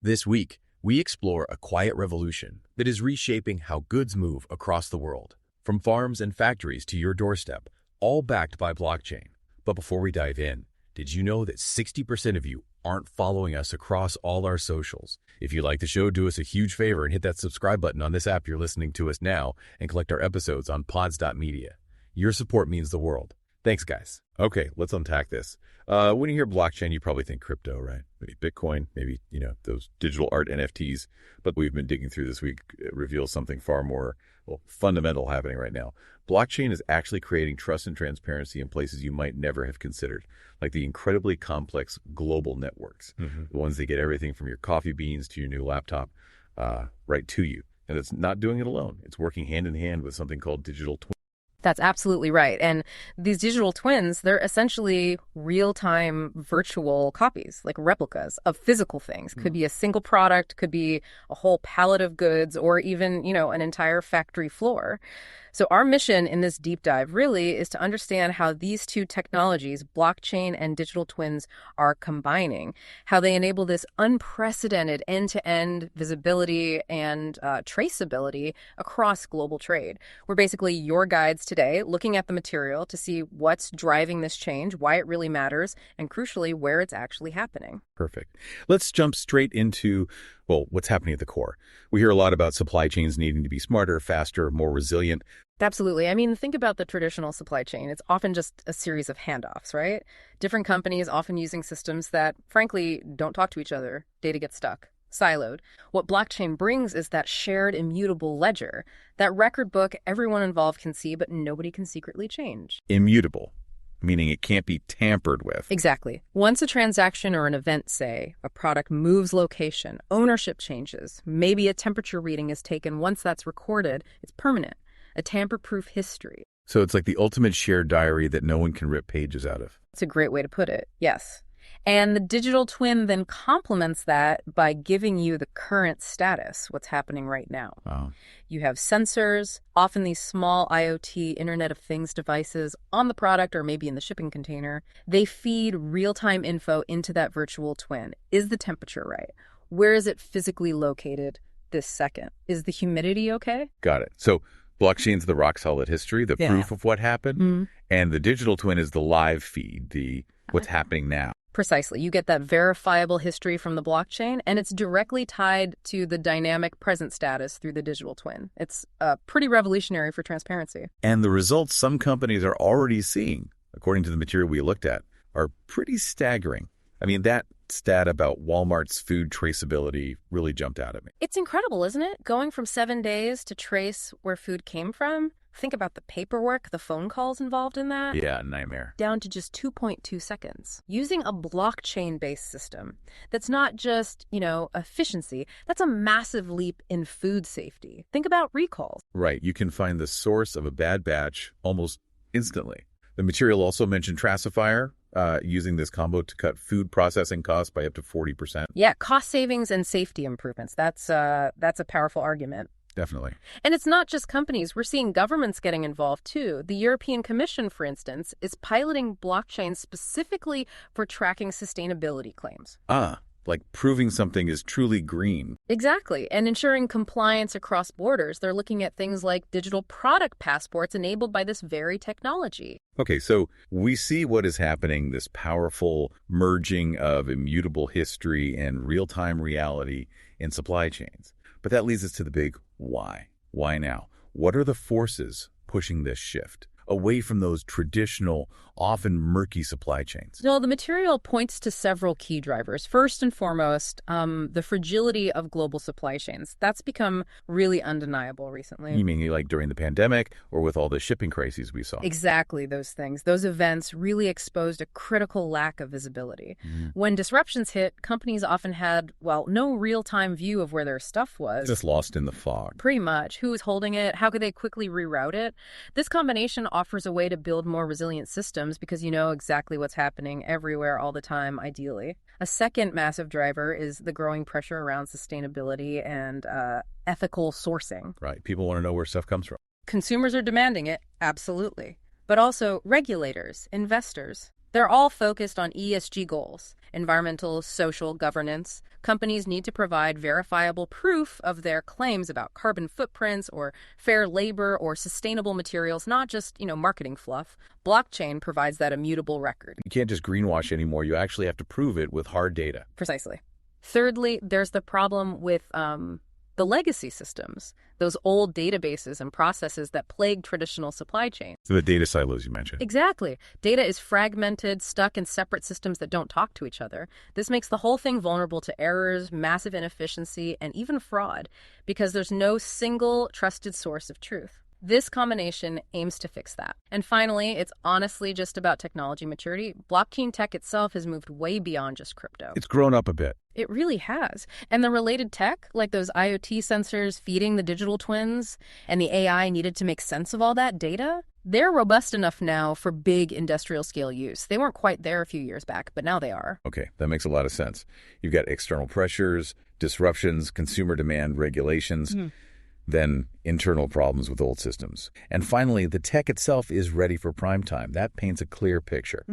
This week, we explore a quiet revolution that is reshaping how goods move across the world, from farms and factories to your doorstep, all backed by blockchain. But before we dive in, did you know that 60% of you aren't following us across all our socials? If you like the show, do us a huge favor and hit that subscribe button on this app you're listening to us now and collect our episodes on pods.media. Your support means the world. Thanks, guys. Okay, let's unpack this. When you hear blockchain, you probably think crypto, right? Maybe Bitcoin, maybe, those digital art NFTs. But we've been digging through this week, it reveals something far more, fundamental happening right now. Blockchain is actually creating trust and transparency in places you might never have considered, like the incredibly complex global networks, the ones that get everything from your coffee beans to your new laptop right to you. And it's not doing it alone. It's working hand in hand with something called digital twins. That's absolutely right. And these digital twins, they're essentially real-time virtual copies, like replicas of physical things. Could be a single product, could be a whole pallet of goods, or even, an entire factory floor. So our mission in this deep dive really is to understand how these two technologies, blockchain and digital twins, are combining, how they enable this unprecedented end-to-end visibility and traceability across global trade. We're basically your guides today, looking at the material to see what's driving this change, why it really matters, and crucially, where it's actually happening. Perfect. Let's jump straight into, what's happening at the core. We hear a lot about supply chains needing to be smarter, faster, more resilient. Absolutely. I mean, think about the traditional supply chain. It's often just a series of handoffs, right? Different companies often using systems that, frankly, don't talk to each other. Data gets stuck, siloed. What blockchain brings is that shared immutable ledger, that record book everyone involved can see, but nobody can secretly change. Immutable, meaning it can't be tampered with. Exactly. Once a transaction or an event, say, a product moves location, ownership changes, maybe a temperature reading is taken, once that's recorded, it's permanent. A tamper-proof history. So it's like the ultimate shared diary that no one can rip pages out of. That's a great way to put it, yes. And the digital twin then complements that by giving you the current status, what's happening right now. Wow. You have sensors, often these small IoT, Internet of Things devices on the product or maybe in the shipping container. They feed real-time info into that virtual twin. Is the temperature right? Where is it physically located this second? Is the humidity okay? Got it. So blockchain's the rock-solid history, the proof of what happened, and the digital twin is the live feed, the what's happening now. Precisely. You get that verifiable history from the blockchain, and it's directly tied to the dynamic present status through the digital twin. It's pretty revolutionary for transparency. And the results some companies are already seeing, according to the material we looked at, are pretty staggering. I mean, that stat about Walmart's food traceability really jumped out at me. It's incredible, isn't it? Going from 7 days to trace where food came from. Think about the paperwork, the phone calls involved in that. Yeah, nightmare. Down to just 2.2 seconds. Using a blockchain-based system that's not just, efficiency. That's a massive leap in food safety. Think about recalls. Right. You can find the source of a bad batch almost instantly. The material also mentioned Tracifier, using this combo to cut food processing costs by up to 40%. Yeah, cost savings and safety improvements. That's a powerful argument. Definitely. And it's not just companies. We're seeing governments getting involved, too. The European Commission, for instance, is piloting blockchain specifically for tracking sustainability claims. Like proving something is truly green. Exactly. And ensuring compliance across borders. They're looking at things like digital product passports enabled by this very technology. Okay, so we see what is happening, this powerful merging of immutable history and real-time reality in supply chains. But that leads us to the big why. Why now? What are the forces pushing this shift away from those traditional, often murky supply chains? Well, the material points to several key drivers. First and foremost, the fragility of global supply chains. That's become really undeniable recently. You mean like during the pandemic or with all the shipping crises we saw? Exactly, those things. Those events really exposed a critical lack of visibility. When disruptions hit, companies often had, no real-time view of where their stuff was. Just lost in the fog. Pretty much. Who was holding it? How could they quickly reroute it? This combination offers a way to build more resilient systems because you know exactly what's happening everywhere all the time, ideally. A second massive driver is the growing pressure around sustainability and ethical sourcing. Right. People want to know where stuff comes from. Consumers are demanding it, absolutely. But also regulators, investors. They're all focused on ESG goals, environmental, social, governance. Companies need to provide verifiable proof of their claims about carbon footprints or fair labor or sustainable materials, not just, marketing fluff. Blockchain provides that immutable record. You can't just greenwash anymore. You actually have to prove it with hard data. Precisely. Thirdly, there's the problem with the legacy systems, those old databases and processes that plague traditional supply chains. So the data silos you mentioned. Exactly. Data is fragmented, stuck in separate systems that don't talk to each other. This makes the whole thing vulnerable to errors, massive inefficiency, and even fraud, because there's no single trusted source of truth. This combination aims to fix that. And finally, it's honestly just about technology maturity. Blockchain tech itself has moved way beyond just crypto. It's grown up a bit. It really has. And the related tech, like those IoT sensors feeding the digital twins and the AI needed to make sense of all that data, they're robust enough now for big industrial scale use. They weren't quite there a few years back, but now they are. Okay, that makes a lot of sense. You've got external pressures, disruptions, consumer demand, regulations. Then internal problems with old systems. And finally, the tech itself is ready for prime time. That paints a clear picture.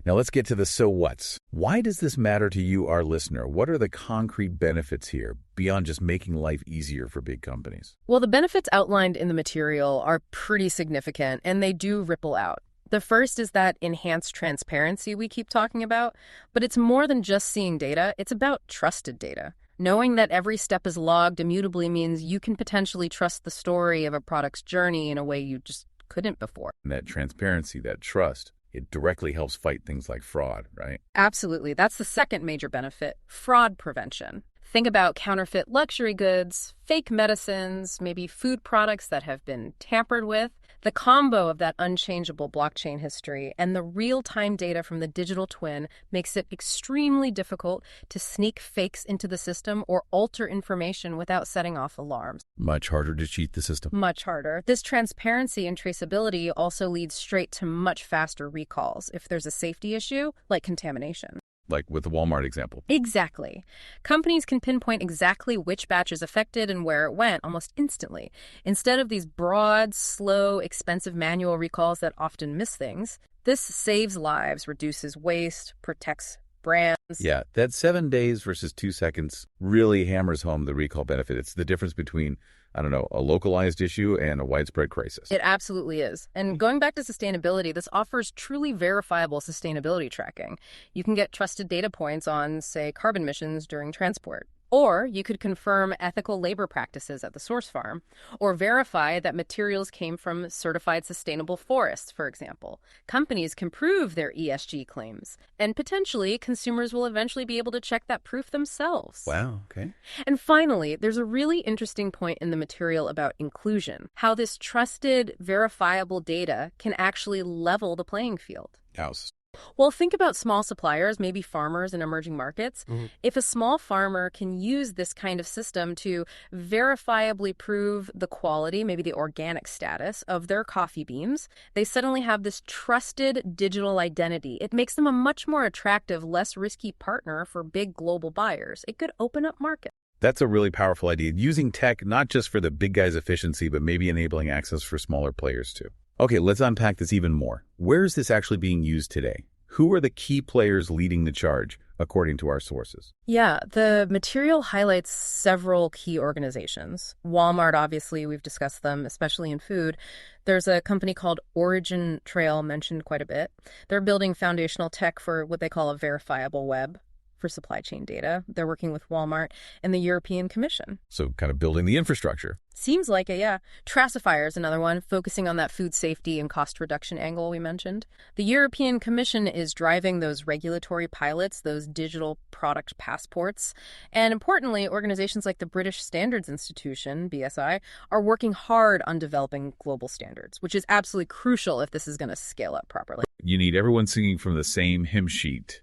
Now let's get to the so whats. Why does this matter to you, our listener? What are the concrete benefits here beyond just making life easier for big companies? Well, the benefits outlined in the material are pretty significant, and they do ripple out. The first is that enhanced transparency we keep talking about, but it's more than just seeing data. It's about trusted data. Knowing that every step is logged immutably means you can potentially trust the story of a product's journey in a way you just couldn't before. And that transparency, that trust, it directly helps fight things like fraud, right? Absolutely. That's the second major benefit, fraud prevention. Think about counterfeit luxury goods, fake medicines, maybe food products that have been tampered with. The combo of that unchangeable blockchain history and the real-time data from the digital twin makes it extremely difficult to sneak fakes into the system or alter information without setting off alarms. Much harder to cheat the system. Much harder. This transparency and traceability also leads straight to much faster recalls if there's a safety issue, like contamination. Like with the Walmart example. Exactly. Companies can pinpoint exactly which batch is affected and where it went almost instantly. Instead of these broad, slow, expensive manual recalls that often miss things, this saves lives, reduces waste, protects brands. Yeah, that 7 days versus 2 seconds really hammers home the recall benefit. It's the difference between, a localized issue and a widespread crisis. It absolutely is. And going back to sustainability, this offers truly verifiable sustainability tracking. You can get trusted data points on, say, carbon emissions during transport. Or you could confirm ethical labor practices at the source farm, or verify that materials came from certified sustainable forests, for example. Companies can prove their ESG claims, and potentially consumers will eventually be able to check that proof themselves. Wow, okay. And finally, there's a really interesting point in the material about inclusion, how this trusted, verifiable data can actually level the playing field. How? Well, think about small suppliers, maybe farmers in emerging markets. If a small farmer can use this kind of system to verifiably prove the quality, maybe the organic status of their coffee beans, they suddenly have this trusted digital identity. It makes them a much more attractive, less risky partner for big global buyers. It could open up markets. That's a really powerful idea. Using tech not just for the big guys' efficiency, but maybe enabling access for smaller players too. Okay, let's unpack this even more. Where is this actually being used today? Who are the key players leading the charge, according to our sources? Yeah, the material highlights several key organizations. Walmart, obviously, we've discussed them, especially in food. There's a company called Origin Trail, mentioned quite a bit. They're building foundational tech for what they call a verifiable web for supply chain data. They're working with Walmart and the European Commission. So kind of building the infrastructure. Seems like it, yeah. Tracify is another one, focusing on that food safety and cost reduction angle we mentioned. The European Commission is driving those regulatory pilots, those digital product passports. And importantly, organizations like the British Standards Institution, BSI, are working hard on developing global standards, which is absolutely crucial if this is going to scale up properly. You need everyone singing from the same hymn sheet,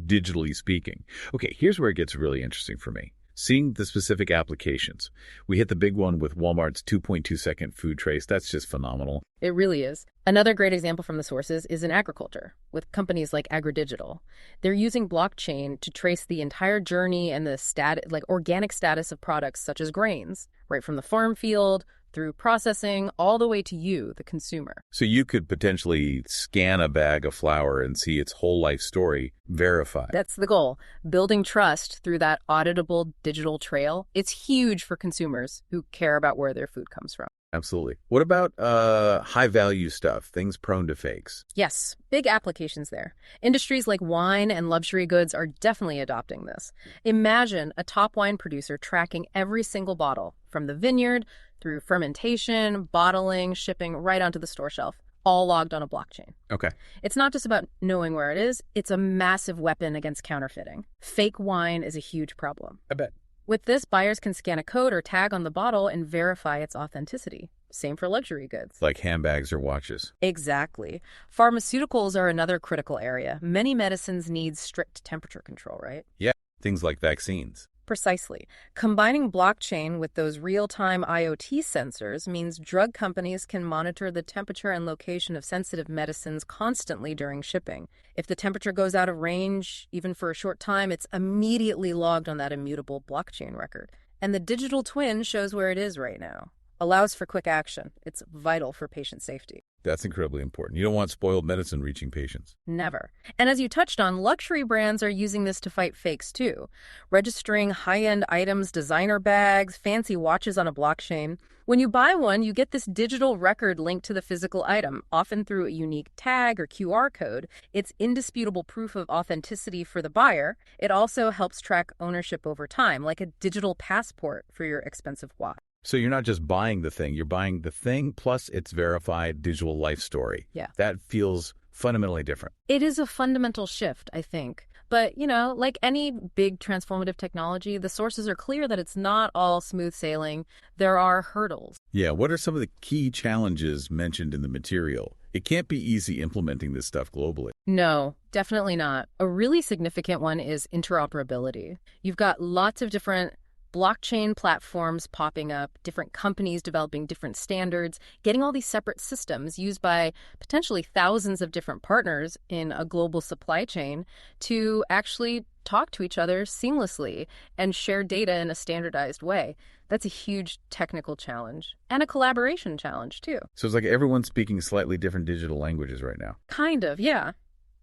digitally speaking. Okay, here's where it gets really interesting for me. Seeing the specific applications. We hit the big one with Walmart's 2.2-second food trace. That's just phenomenal. It really is. Another great example from the sources is in agriculture, with companies like AgriDigital. They're using blockchain to trace the entire journey and the organic status of products such as grains, right from the farm field through processing all the way to you, the consumer. So you could potentially scan a bag of flour and see its whole life story verified. That's the goal. Building trust through that auditable digital trail. It's huge for consumers who care about where their food comes from. Absolutely. What about high-value stuff, things prone to fakes? Yes, big applications there. Industries like wine and luxury goods are definitely adopting this. Imagine a top wine producer tracking every single bottle, from the vineyard through fermentation, bottling, shipping, right onto the store shelf, all logged on a blockchain. Okay. It's not just about knowing where it is, it's a massive weapon against counterfeiting. Fake wine is a huge problem. I bet. With this, buyers can scan a code or tag on the bottle and verify its authenticity. Same for luxury goods. Like handbags or watches. Exactly. Pharmaceuticals are another critical area. Many medicines need strict temperature control, right? Yeah, things like vaccines. Precisely. Combining blockchain with those real-time IoT sensors means drug companies can monitor the temperature and location of sensitive medicines constantly during shipping. If the temperature goes out of range, even for a short time, it's immediately logged on that immutable blockchain record. And the digital twin shows where it is right now. Allows for quick action. It's vital for patient safety. That's incredibly important. You don't want spoiled medicine reaching patients. Never. And as you touched on, luxury brands are using this to fight fakes too. Registering high-end items, designer bags, fancy watches on a blockchain. When you buy one, you get this digital record linked to the physical item, often through a unique tag or QR code. It's indisputable proof of authenticity for the buyer. It also helps track ownership over time, like a digital passport for your expensive watch. So you're not just buying the thing, you're buying the thing plus its verified digital life story. Yeah. That feels fundamentally different. It is a fundamental shift, I think. But, like any big transformative technology, the sources are clear that it's not all smooth sailing. There are hurdles. Yeah, what are some of the key challenges mentioned in the material? It can't be easy implementing this stuff globally. No, definitely not. A really significant one is interoperability. You've got lots of different blockchain platforms popping up, different companies developing different standards, getting all these separate systems used by potentially thousands of different partners in a global supply chain to actually talk to each other seamlessly and share data in a standardized way. That's a huge technical challenge and a collaboration challenge too. So it's like everyone's speaking slightly different digital languages right now. Kind of, yeah.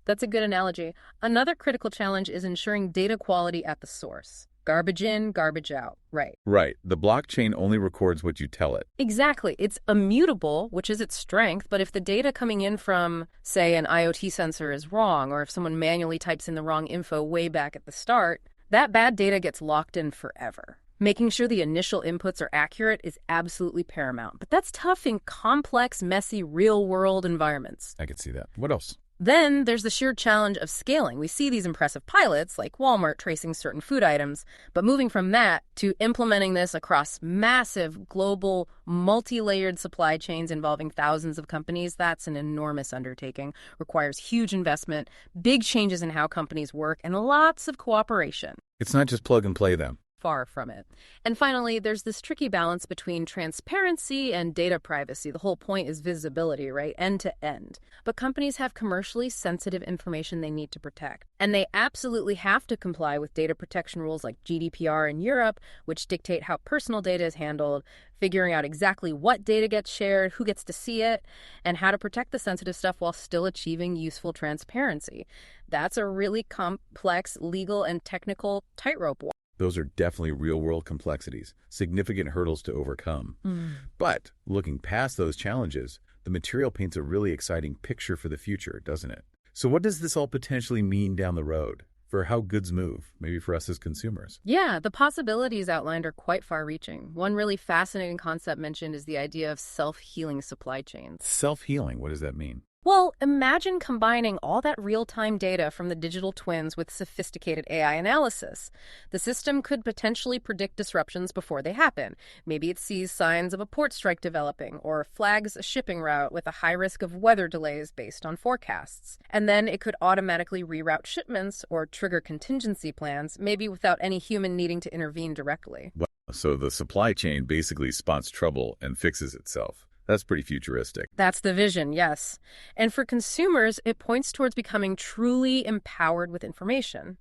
That's a good analogy. Another critical challenge is ensuring data quality at the source. Garbage in, garbage out. Right. Right. The blockchain only records what you tell it. Exactly. It's immutable, which is its strength, but if the data coming in from, say, an IoT sensor is wrong, or if someone manually types in the wrong info way back at the start, that bad data gets locked in forever. Making sure the initial inputs are accurate is absolutely paramount, but that's tough in complex, messy, real-world environments. I could see that. What else? Then there's the sheer challenge of scaling. We see these impressive pilots, like Walmart tracing certain food items, but moving from that to implementing this across massive, global, multi-layered supply chains involving thousands of companies, that's an enormous undertaking, requires huge investment, big changes in how companies work, and lots of cooperation. It's not just plug and play them. Far from it. And finally, there's this tricky balance between transparency and data privacy. The whole point is visibility, right? End to end. But companies have commercially sensitive information they need to protect. And they absolutely have to comply with data protection rules like GDPR in Europe, which dictate how personal data is handled, figuring out exactly what data gets shared, who gets to see it, and how to protect the sensitive stuff while still achieving useful transparency. That's a really complex legal and technical tightrope walk. Those are definitely real-world complexities, significant hurdles to overcome. But looking past those challenges, the material paints a really exciting picture for the future, doesn't it? So what does this all potentially mean down the road for how goods move, maybe for us as consumers? Yeah, the possibilities outlined are quite far-reaching. One really fascinating concept mentioned is the idea of self-healing supply chains. Self-healing, what does that mean? Well, imagine combining all that real-time data from the digital twins with sophisticated AI analysis. The system could potentially predict disruptions before they happen. Maybe it sees signs of a port strike developing or flags a shipping route with a high risk of weather delays based on forecasts. And then it could automatically reroute shipments or trigger contingency plans, maybe without any human needing to intervene directly. Wow. So the supply chain basically spots trouble and fixes itself. That's pretty futuristic. That's the vision, yes. And for consumers, it points towards becoming truly empowered with information.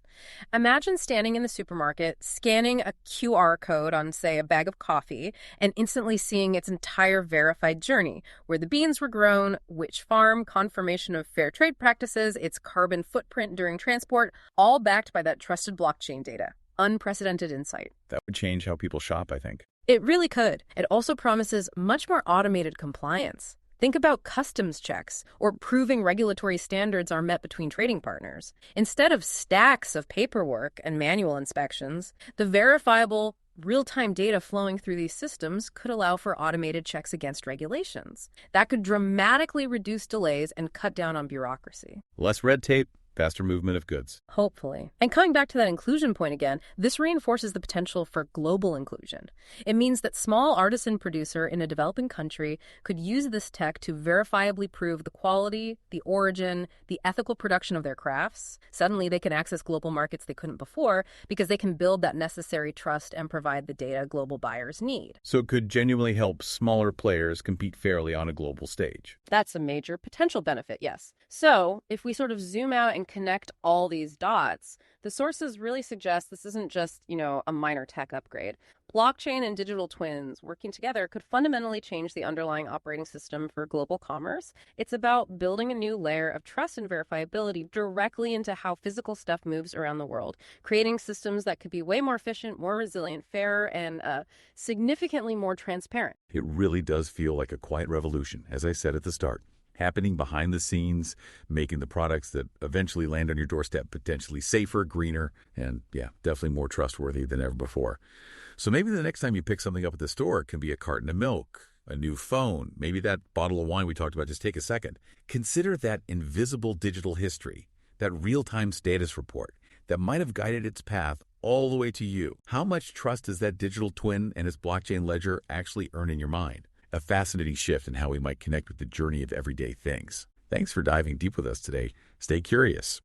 Imagine standing in the supermarket, scanning a QR code on, say, a bag of coffee, and instantly seeing its entire verified journey, where the beans were grown, which farm, confirmation of fair trade practices, its carbon footprint during transport, all backed by that trusted blockchain data. Unprecedented insight. That would change how people shop, I think. It really could. It also promises much more automated compliance. Think about customs checks or proving regulatory standards are met between trading partners. Instead of stacks of paperwork and manual inspections, the verifiable, real-time data flowing through these systems could allow for automated checks against regulations. That could dramatically reduce delays and cut down on bureaucracy. Less red tape, faster movement of goods. Hopefully. And coming back to that inclusion point again, this reinforces the potential for global inclusion. It means that small artisan producer in a developing country could use this tech to verifiably prove the quality, the origin, the ethical production of their crafts. Suddenly they can access global markets they couldn't before because they can build that necessary trust and provide the data global buyers need. So it could genuinely help smaller players compete fairly on a global stage. That's a major potential benefit, yes. So if we sort of zoom out and connect all these dots, the sources really suggest this isn't just, a minor tech upgrade. Blockchain and digital twins working together could fundamentally change the underlying operating system for global commerce. It's about building a new layer of trust and verifiability directly into how physical stuff moves around the world, creating systems that could be way more efficient, more resilient, fairer, and significantly more transparent. It really does feel like a quiet revolution, as I said at the start. Happening behind the scenes, making the products that eventually land on your doorstep potentially safer, greener, and definitely more trustworthy than ever before. So maybe the next time you pick something up at the store, it can be a carton of milk, a new phone, maybe that bottle of wine we talked about. Just take a second. Consider that invisible digital history, that real-time status report that might have guided its path all the way to you. How much trust does that digital twin and its blockchain ledger actually earn in your mind? A fascinating shift in how we might connect with the journey of everyday things. Thanks for diving deep with us today. Stay curious.